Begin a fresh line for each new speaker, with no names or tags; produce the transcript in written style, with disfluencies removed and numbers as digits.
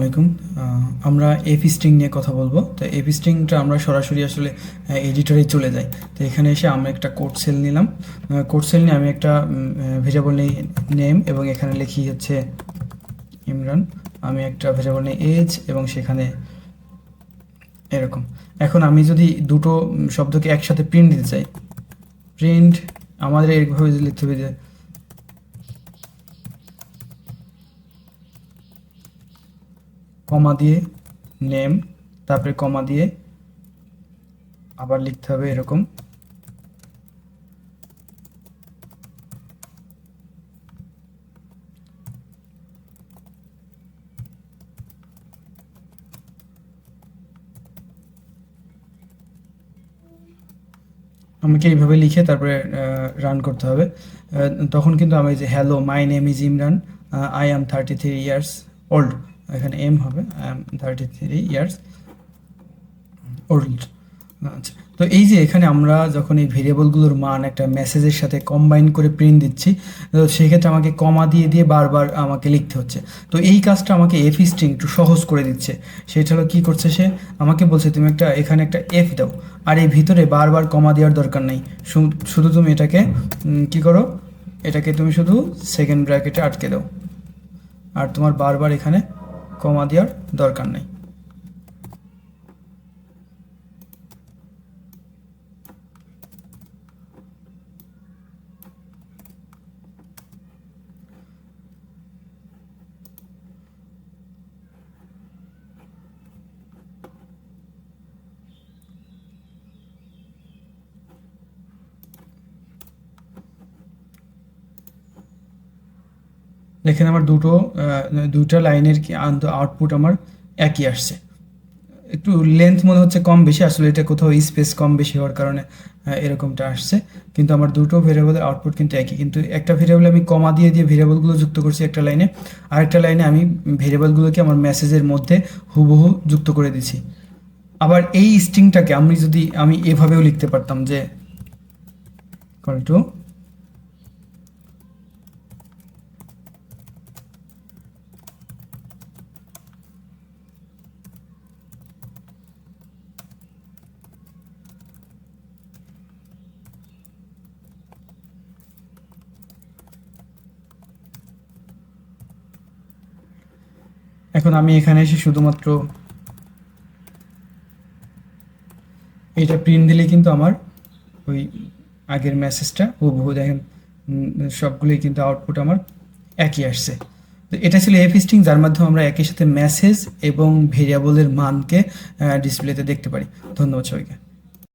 আলাইকুম। আমরা F string নিয়ে কথা বলবো। তো এফ স্ট্রিংটা আমরা সরাসরি আসলে এডিটরে চলে যাই। তো এখানে এসে আমরা একটা কোড সেল নিলাম। কোড সেল নিয়ে আমি একটা ভেরিয়েবল নেই নেম, এবং এখানে লিখি হচ্ছে ইমরান। আমি একটা ভেরিয়েবল নেই এজ, এবং সেখানে এরকম। এখন আমি যদি দুটো শব্দকে একসাথে প্রিন্ট দিতে চাই, প্রিন্ট আমাদের এইভাবে লিখতে হবে যে কমা দিয়ে নেম, তারপরে কমা দিয়ে আবার লিখতে হবে এরকম। আমাকে এইভাবে লিখে তারপরে রান করতে হবে। তখন কিন্তু আমি যে hello my name is Imran, I am 33 years old, এখানে এম হবে, আই অ্যাম 33 ইয়ার্স ওল্ড। আচ্ছা, তো এই যে এখানে আমরা যখন এই ভেরিয়েবলগুলোর মান একটা মেসেজের সাথে কম্বাইন করে প্রিন্ট দিচ্ছি, তো সেক্ষেত্রে আমাকে কমা দিয়ে দিয়ে বারবার আমাকে লিখতে হচ্ছে। তো এই কাজটা আমাকে এফ স্ট্রিং একটু সহজ করে দিচ্ছে। সেটা হলো কী করছে, সে আমাকে বলছে তুমি এখানে একটা এফ দাও, আর এই ভিতরে বারবার কমা দেওয়ার দরকার নেই। শুধু তুমি এটাকে কি করো, এটাকে তুমি শুধু সেকেন্ড ব্র্যাকেটে আটকে দাও, আর তোমার বারবার এখানে কমা দেওয়ার দরকার নেই। দেখেন আমার দুইটা লাইনের কি আউটপুট আমার একই আসছে। একটু লেন্থ মনে হচ্ছে কম বেশি, আসলে এটা কোথাও স্পেস কম বেশি হওয়ার কারণে এরকমটা আসছে। কিন্তু আমার দুটো ভেরিয়েবলের আউটপুট কিন্তু একই, কিন্তু একটা ভেরিয়েবলে আমি কমা দিয়ে দিয়ে ভেরিয়েবলগুলো যুক্ত করছি একটা লাইনে, আরেকটা লাইনে আমি ভেরিয়েবলগুলোকে আমার মেসেজের মধ্যে হুবহু যুক্ত করে দিছি। আবার এই স্ট্রিংটাকে আমি এভাবেও লিখতে পারতাম যে কল টু, এখন আমি এখানে এসে শুধুমাত্র এটা প্রিন্ট দিলে কিন্তু আমার ওই আগের মেসেজটা হুবহু দেখেন, সবগুলোই কিন্তু আউটপুট আমার একই আসছে। তো এটা ছিল এফ স্ট্রিং, যার মাধ্যমে আমরা একই সাথে মেসেজ এবং ভেরিয়েবলের মানকে ডিসপ্লেতে দেখতে পারি। ধন্যবাদ সবাইকে।